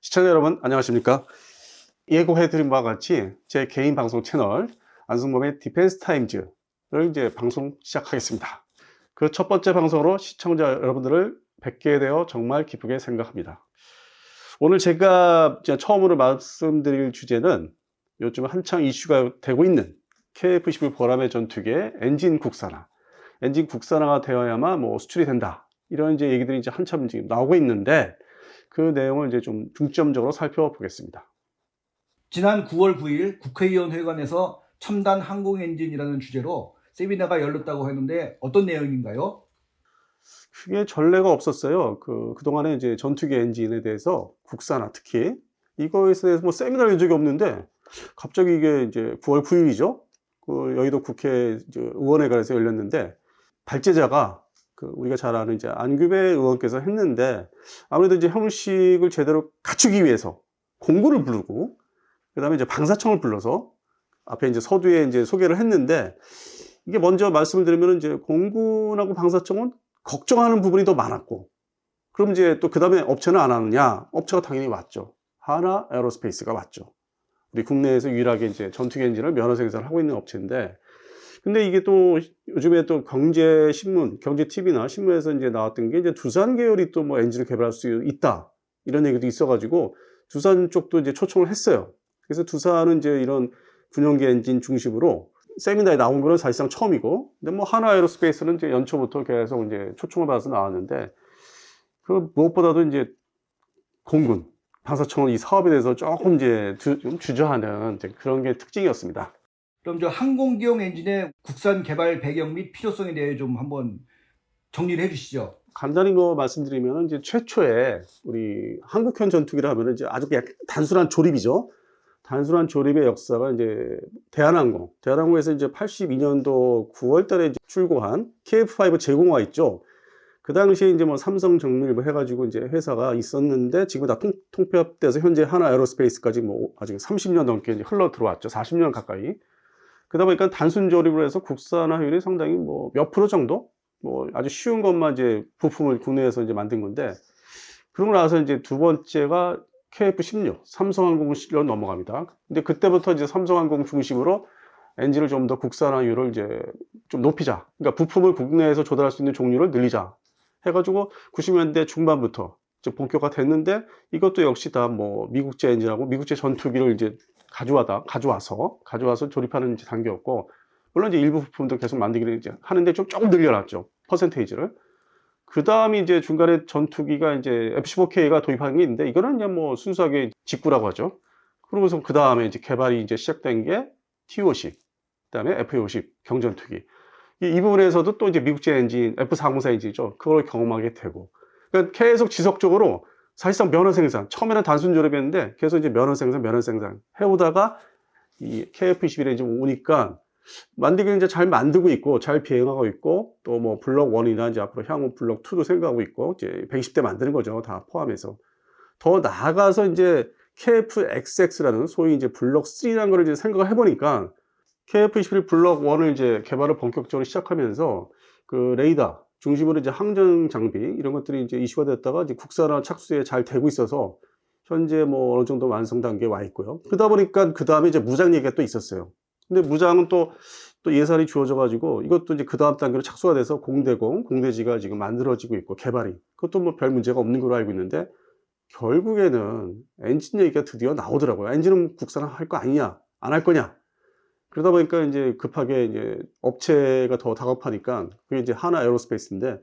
시청자 여러분 안녕하십니까? 예고해드린 바와 같이 제 개인 방송 채널 안승범의 디펜스 타임즈를 이제 방송 시작하겠습니다. 그 첫 번째 방송으로 시청자 여러분들을 뵙게 되어 정말 기쁘게 생각합니다. 오늘 제가 처음으로 말씀드릴 주제는 요즘 한창 이슈가 되고 있는 KF-11 보람의 전투기의 엔진 국산화가 되어야만 수출이 된다. 이런 이제 얘기들이 이제 한참 지금 나오고 있는데 그 내용을 이제 좀 중점적으로 살펴보겠습니다. 지난 9월 9일 국회의원 회관에서 첨단 항공 엔진이라는 주제로 세미나가 열렸다고 했는데 어떤 내용인가요? 크게 전례가 없었어요. 그동안에 이제 전투기 엔진에 대해서 국산화 특히 이거에 대해서 세미나를 연 적이 없는데 갑자기 이게 이제 9월 9일이죠. 그 여의도 국회 의원회관에서 열렸는데 발제자가 우리가 잘 아는 이제 안규배 의원께서 했는데 아무래도 이제 형식을 제대로 갖추기 위해서 공구를 부르고 그다음에 이제 방사청을 불러서 앞에 이제 서두에 이제 소개를 했는데 이게 먼저 말씀을 드리면 이제 공군하고 방사청은 걱정하는 부분이 더 많았고 그럼 이제 또 그다음에 업체는 안 하느냐? 업체가 당연히 왔죠. 하나 에어로스페이스가 왔죠. 우리 국내에서 유일하게 이제 전투기 엔진을 면허 생산을 하고 있는 업체인데 근데 이게 또 요즘에 또 경제신문, 경제TV나 신문에서 이제 나왔던 게 이제 두산 계열이 또 엔진을 개발할 수 있다. 이런 얘기도 있어가지고 두산 쪽도 이제 초청을 했어요. 그래서 두산은 이제 이런 군용기 엔진 중심으로 세미나에 나온 거는 사실상 처음이고, 근데 하나 에어로스페이스는 이제 연초부터 계속 이제 초청을 받아서 나왔는데, 무엇보다도 이제 공군, 방사청은 이 사업에 대해서 조금 이제 좀 주저하는 이제 그런 게 특징이었습니다. 그럼 저 항공기용 엔진의 국산 개발 배경 및 필요성에 대해 좀 한번 정리를 해주시죠. 간단히 말씀드리면 이제 최초에 우리 한국형 전투기라 하면 이제 아주 그냥 단순한 조립이죠. 단순한 조립의 역사가 이제 대한항공에서 이제 82년도 9월 달에 출고한 KF-5 제공화 있죠. 그 당시에 이제 삼성정밀 해가지고 이제 회사가 있었는데 지금 다 통폐합돼서 현재 하나 에어로스페이스까지 아직 30년 넘게 이제 흘러 들어왔죠. 40년 가까이. 그러다 보니까 단순 조립으로 해서 국산화율이 상당히 몇 프로 정도? 아주 쉬운 것만 이제 부품을 국내에서 이제 만든 건데, 그러고 나서 이제 두 번째가 KF-16, 삼성항공으로 넘어갑니다. 근데 그때부터 이제 삼성항공 중심으로 엔진을 좀 더 국산화율을 이제 좀 높이자. 그러니까 부품을 국내에서 조달할 수 있는 종류를 늘리자. 해가지고 90년대 중반부터 이제 본격화 됐는데, 이것도 역시 다 미국제 엔진하고 미국제 전투기를 이제 가져와서 조립하는 이제 단계였고, 물론 이제 일부 부품도 계속 만들기를 이제 하는데 조금 늘려놨죠. 퍼센테이지를. 그 다음에 이제 중간에 전투기가 이제 F-15K가 도입하는 게 있는데, 이거는 그냥 순수하게 직구라고 하죠. 그러고서 그 다음에 이제 개발이 이제 시작된 게 T-50, 그 다음에 F-50 경전투기. 이 부분에서도 또 이제 미국제 엔진, F-404 엔진이죠. 그걸 경험하게 되고. 그러니까 계속 지속적으로 사실상 면허 생산, 처음에는 단순 조립이었는데 계속 이제 면허 생산 해오다가 이 KF-21 엔진 오니까 만들기는 이제 잘 만들고 있고, 잘 비행하고 있고, 또 블록 1이나 이제 앞으로 향후 블록 2도 생각하고 있고, 이제 120대 만드는 거죠. 다 포함해서. 더 나아가서 이제 KF-XX라는 소위 이제 블록 3라는 걸 이제 생각을 해보니까, KF-21 블록 1을 이제 개발을 본격적으로 시작하면서, 레이더 중심으로 이제 항전 장비, 이런 것들이 이제 이슈가 됐다가 이제 국산화 착수에 잘 되고 있어서, 현재 어느 정도 완성 단계에 와 있고요. 그러다 보니까 그 다음에 이제 무장 얘기가 또 있었어요. 근데 무장은 또 예산이 주어져가지고 이것도 이제 그 다음 단계로 착수가 돼서 공대지가 지금 만들어지고 있고 개발이. 그것도 별 문제가 없는 걸로 알고 있는데 결국에는 엔진 얘기가 드디어 나오더라고요. 엔진은 국산화할 거 아니냐? 안 할 거냐? 그러다 보니까 이제 급하게 이제 업체가 더 다급하니까 그게 이제 하나 에어로스페이스인데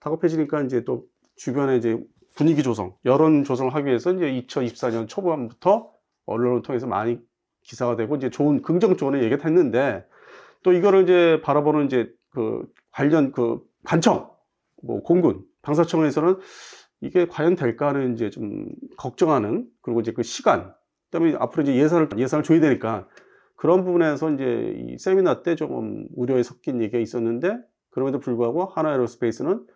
다급해지니까 이제 또 주변에 이제 분위기 조성, 여론 조성을 하기 위해서 이제 2024년 초반부터 언론을 통해서 많이 기사가 되고 이제 긍정적으로 얘기가 했는데 또 이거를 이제 바라보는 이제 관련 관청, 공군, 방사청에서는 이게 과연 될까 하는 이제 좀 걱정하는 그리고 이제 시간, 그다음에 앞으로 이제 예산을 줘야 되니까 그런 부분에서 이제 이 세미나 때 조금 우려에 섞인 얘기가 있었는데 그럼에도 불구하고 하나 에어로스페이스는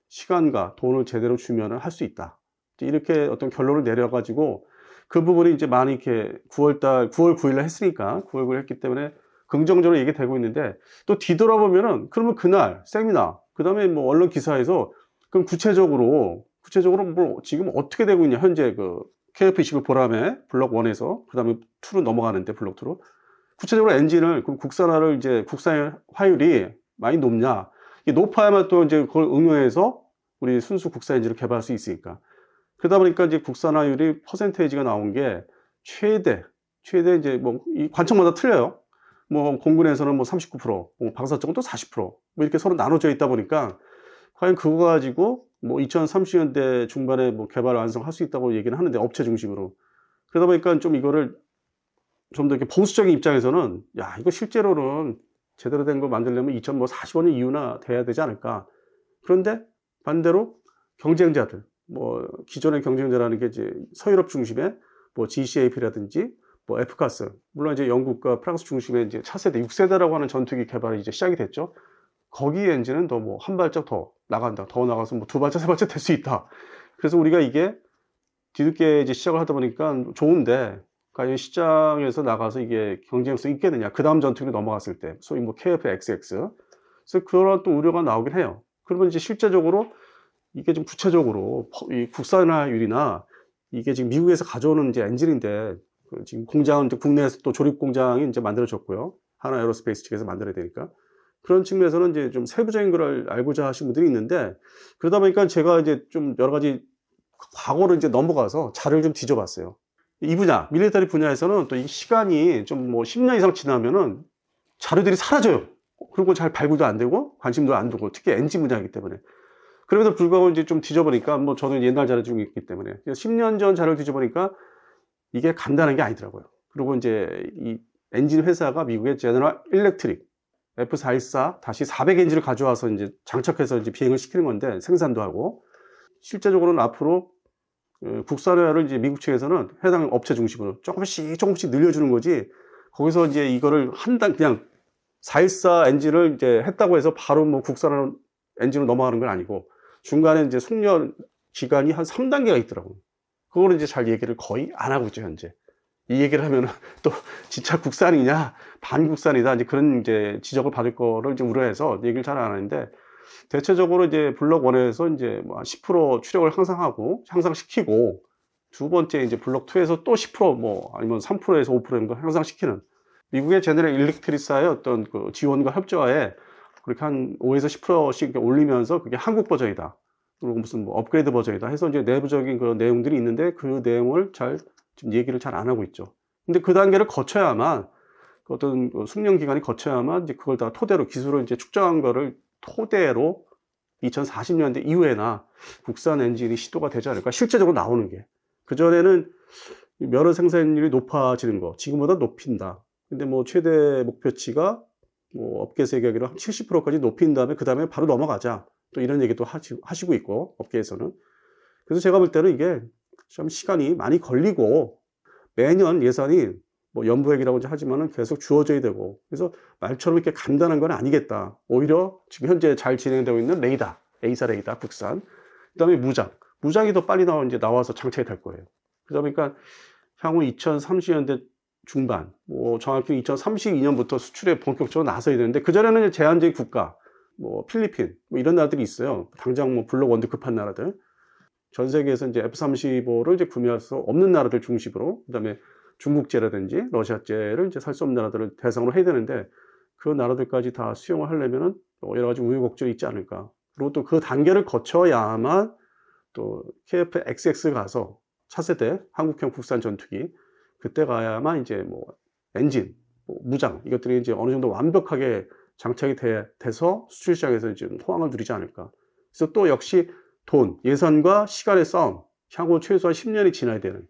시간과 돈을 제대로 주면은 할 수 있다. 이렇게 어떤 결론을 내려가지고 그 부분이 이제 많이 이렇게 9월 9일날 했으니까 9월 9일 했기 때문에 긍정적으로 얘기되고 있는데 또 뒤돌아보면은 그러면 그날 세미나 그 다음에 언론 기사에서 그럼 구체적으로 지금 어떻게 되고 있냐 현재 KF-21 보람에 블록 1에서 그 다음에 2로 넘어가는데 블록 2로 구체적으로 엔진을 그럼 국산화를 이제 국산화율이 많이 높냐? 이게 높아야만 또 이제 그걸 응용해서 우리 순수 국산 엔진을 개발할 수 있으니까. 그러다 보니까 이제 국산화율이 퍼센테이지가 나온 게 최대 이제 뭐 이 관청마다 틀려요. 뭐 공군에서는 뭐 39%, 뭐 방사 쪽은 또 40%, 뭐 이렇게 서로 나눠져 있다 보니까 과연 그거 가지고 뭐 2030년대 중반에 뭐 개발 완성할 수 있다고 얘기는 하는데 업체 중심으로. 그러다 보니까 좀 이거를 좀 더 이렇게 보수적인 입장에서는 야, 이거 실제로는 제대로 된 거 만들려면 2045년 이후나 돼야 되지 않을까. 그런데 반대로 경쟁자들, 뭐 기존의 경쟁자라는 게 이제 서유럽 중심의 뭐 GCAP라든지 뭐 F가스, 물론 이제 영국과 프랑스 중심의 이제 차세대, 6세대라고 하는 전투기 개발이 이제 시작이 됐죠. 거기 엔진은 더 뭐 한 발짝 더 나간다. 더 나가서 뭐 두 발짝, 세 발짝 될 수 있다. 그래서 우리가 이게 뒤늦게 이제 시작을 하다 보니까 좋은데, 과연 시장에서 나가서 이게 경쟁성 있겠느냐. 그 다음 전투기로 넘어갔을 때, 소위 뭐 KF-XX. 그래서 그런 또 우려가 나오긴 해요. 그러면 이제 실제적으로 이게 좀 구체적으로 이 국산화율이나 이게 지금 미국에서 가져오는 이제 엔진인데, 지금 공장은 이제 국내에서 또 조립 공장이 이제 만들어졌고요. 하나 에어로스페이스 측에서 만들어야 되니까. 그런 측면에서는 이제 좀 세부적인 걸 알고자 하신 분들이 있는데, 그러다 보니까 제가 이제 좀 여러 가지 과거를 이제 넘어가서 자료를 좀 뒤져봤어요. 이 분야, 밀리터리 분야에서는 또 이 시간이 좀 뭐 10년 이상 지나면은 자료들이 사라져요. 그리고 잘 발굴도 안 되고 관심도 안 두고, 특히 엔진 분야이기 때문에. 그럼에도 불구하고 이제 좀 뒤져보니까, 뭐 저는 옛날 자료 중에 있기 때문에 10년 전 자료를 뒤져보니까 이게 간단한 게 아니더라고요. 그리고 이제 이 엔진 회사가 미국의 제너럴 일렉트릭 F414-400 엔진을 가져와서 이제 장착해서 이제 비행을 시키는 건데, 생산도 하고, 실제적으로는 앞으로 국산화를 이제 미국 측에서는 해당 업체 중심으로 조금씩 늘려주는 거지, 거기서 이제 이거를 그냥 414 엔진을 이제 했다고 해서 바로 뭐 국산화 엔진으로 넘어가는 건 아니고, 중간에 이제 숙련 기간이 한 3단계가 있더라고요. 그거를 이제 잘 얘기를 거의 안 하고 있죠, 현재. 이 얘기를 하면은 또 진짜 국산이냐, 반국산이다, 이제 그런 이제 지적을 받을 거를 이제 우려해서 얘기를 잘 안 하는데, 대체적으로 이제 블록 1에서 이제 뭐 10% 추력을 향상시키고, 두 번째 이제 블록 2에서 또 10% 뭐 아니면 3%에서 5% 정도 향상시키는, 미국의 제너럴 일렉트릭사의 어떤 그 지원과 협조하에 그렇게 한 5에서 10%씩 올리면서 그게 한국 버전이다, 그리고 무슨 뭐 업그레이드 버전이다 해서 이제 내부적인 그런 내용들이 있는데, 그 내용을 지금 얘기를 잘 안 하고 있죠. 근데 그 단계를 거쳐야만, 어떤 숙련 기간이 거쳐야만 이제 그걸 다 토대로, 기술을 이제 축적한 거를 토대로 2040년대 이후에나 국산 엔진이 시도가 되지 않을까, 실제적으로 나오는 게. 그전에는 면허 생산율이 높아지는 거, 지금보다 높인다. 근데 뭐 최대 목표치가 뭐 업계에서 얘기하기로 70%까지 높인 다음에 그 다음에 바로 넘어가자, 또 이런 얘기도 하시고 있고, 업계에서는. 그래서 제가 볼 때는 이게 좀 시간이 많이 걸리고, 매년 예산이 뭐 연부액이라고 하지만은 계속 주어져야 되고, 그래서 말처럼 이렇게 간단한 건 아니겠다. 오히려 지금 현재 잘 진행되고 있는 레이더, A사 레이더 국산, 그다음에 무장이 더 빨리 나와서 장착이 될 거예요. 그러다 보니까 향후 2030년대 중반, 뭐 정확히 2032년부터 수출에 본격적으로 나서야 되는데, 그전에는 제한적인 국가, 뭐 필리핀, 뭐 이런 나라들이 있어요. 당장 뭐 블록 1도 급한 나라들. 전 세계에서 이제 F-35를 이제 구매할 수 없는 나라들 중심으로, 그다음에 중국제라든지 러시아제를 이제 살 수 없는 나라들을 대상으로 해야 되는데, 그 나라들까지 다 수용을 하려면은 여러 가지 우여곡절이 있지 않을까. 그리고 또 그 단계를 거쳐야만 또 KF-XX 가서 차세대 한국형 국산 전투기, 그때 가야만 이제 뭐 엔진, 뭐 무장, 이것들이 이제 어느 정도 완벽하게 장착이 돼서 수출 시장에서 이제 호황을 누리지 않을까. 그래서 또 역시 예산과 시간의 싸움, 향후 최소한 10년이 지나야 되는.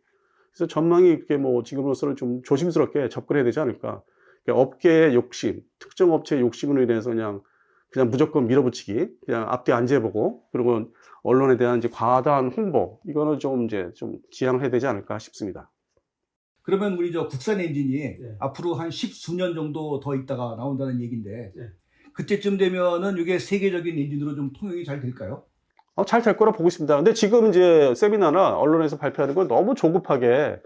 그래서 전망이 이렇게 뭐 지금으로서는 좀 조심스럽게 접근해야 되지 않을까. 그러니까 업계의 욕심, 특정 업체의 욕심으로 인해서 그냥 무조건 밀어붙이기, 그냥 앞뒤 안 재보고, 그리고 언론에 대한 이제 과다한 홍보, 이거는 좀 지양을 해야 되지 않을까 싶습니다. 그러면 우리 국산 엔진이 앞으로 한 10수년 정도 더 있다가 나온다는 얘기인데, 그때쯤 되면은 이게 세계적인 엔진으로 좀 통용이 잘 될까요? 잘 될 거라 보고 있습니다. 근데 지금 이제 세미나나 언론에서 발표하는 걸 너무 조급하게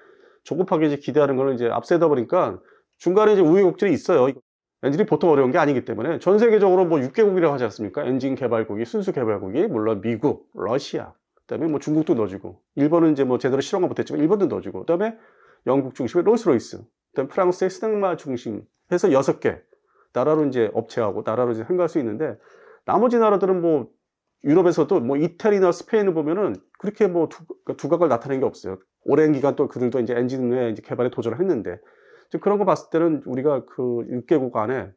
이제 기대하는 거는 이제 앞세다 보니까 중간에 이제 우여곡절이 있어요. 엔진이 보통 어려운 게 아니기 때문에 전 세계적으로 뭐 6개국이라고 하지 않습니까? 엔진 개발국이, 순수 개발국이, 물론 미국, 러시아, 그다음에 뭐 중국도 넣어주고, 일본은 이제 뭐 제대로 실험은 못했지만 일본도 넣어주고, 그다음에 영국 중심의 롤스로이스, 그다음에 프랑스의 스neg마 중심 해서 6개 나라로 이제 업체하고 나라로 이제 생각할 수 있는데, 나머지 나라들은 뭐 유럽에서도 뭐 이태리나 스페인을 보면은 그렇게 뭐 두각을 나타낸 게 없어요. 오랜 기간 또 그들도 이제 엔진의 이제 개발에 도전을 했는데, 그런 거 봤을 때는 우리가 그 6개국 안에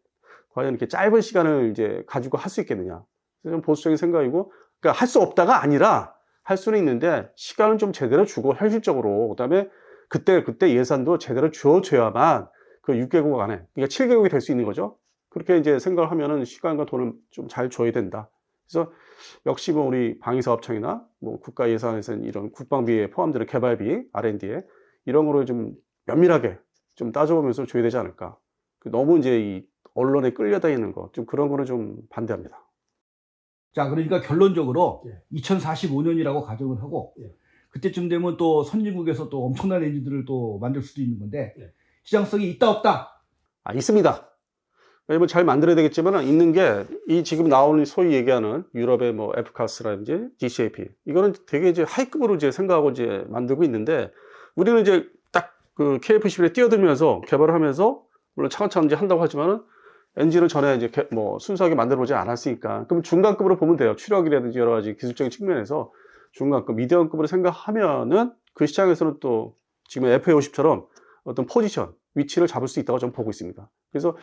과연 이렇게 짧은 시간을 이제 가지고 할 수 있겠느냐. 좀 보수적인 생각이고, 그러니까 할 수 없다가 아니라 할 수는 있는데 시간은 좀 제대로 주고 현실적으로, 그다음에 그때 예산도 제대로 주어줘야만 그 6개국 안에, 그러니까 7개국이 될 수 있는 거죠. 그렇게 이제 생각을 하면은 시간과 돈을 좀 잘 줘야 된다. 그래서 역시 뭐 우리 방위사업청이나 뭐 국가 예산에서는 이런 국방비에 포함되는 개발비, R&D에 이런 거를 좀 면밀하게 좀 따져보면서 줘야 되지 않을까. 너무 이제 이 언론에 끌려다니는 거, 좀 그런 거는 좀 반대합니다. 자, 그러니까 결론적으로 2045년이라고 가정을 하고 그때쯤 되면 또 선진국에서 또 엄청난 엔진들을 또 만들 수도 있는 건데 시장성이 있다 없다? 있습니다. 왜냐면 잘 만들어야 되겠지만 있는 게 이 지금 나오는 소위 얘기하는 유럽의 뭐 F카스라든지 GCAP, 이거는 되게 이제 하이급으로 이제 생각하고 이제 만들고 있는데, 우리는 이제 딱 그 KF11에 뛰어들면서 개발을 하면서 물론 차근차근 이제 한다고 하지만은 엔진을 전에 이제 뭐 순수하게 만들어 보지 않았으니까, 그럼 중간급으로 보면 돼요. 추력이라든지 여러 가지 기술적인 측면에서 중간급, 미디엄급으로 생각하면은 그 시장에서는 또 지금 FA50처럼 어떤 포지션, 위치를 잡을 수 있다고 저는 보고 있습니다. 그래서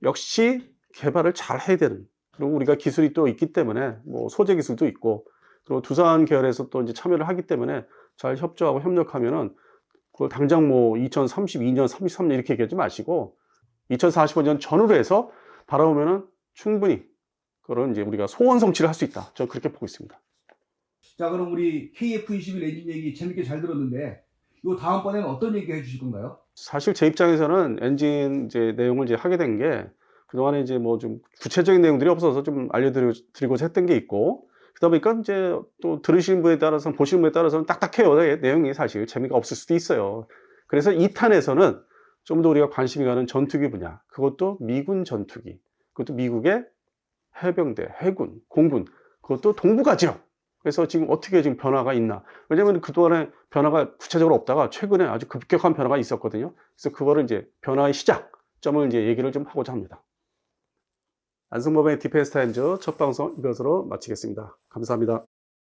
역시 개발을 잘 해야 되는, 그리고 우리가 기술이 또 있기 때문에 뭐 소재 기술도 있고, 그리고 두산 계열에서 또 이제 참여를 하기 때문에 잘 협조하고 협력하면은 그걸 당장 뭐 2032년, 33년 이렇게 얘기하지 마시고 2045년 전후로 해서 바라보면은 충분히 그런 이제 우리가 소원 성취를 할 수 있다. 저는 그렇게 보고 있습니다. 자, 그럼 우리 KF21 엔진 얘기 재밌게 잘 들었는데 요 다음번에는 어떤 얘기 해주실 건가요? 사실 제 입장에서는 엔진 이제 내용을 이제 하게 된 게, 그동안에 이제 뭐 좀 구체적인 내용들이 없어서 좀 알려드리고자 했던 게 있고, 그러다 보니까 이제 또 들으시는 분에 따라서, 보시는 분에 따라서는 딱딱해요. 내용이 사실 재미가 없을 수도 있어요. 그래서 2탄에서는 좀 더 우리가 관심이 가는 전투기 분야, 그것도 미군 전투기, 그것도 미국의 해병대, 해군, 공군, 그것도 동부가죠. 그래서 지금 어떻게 지금 변화가 있나. 왜냐면 그동안에 변화가 구체적으로 없다가 최근에 아주 급격한 변화가 있었거든요. 그래서 그거를 이제 변화의 시작점을 이제 얘기를 좀 하고자 합니다. 안승범의 디펜스 타임즈 첫 방송 이것으로 마치겠습니다. 감사합니다.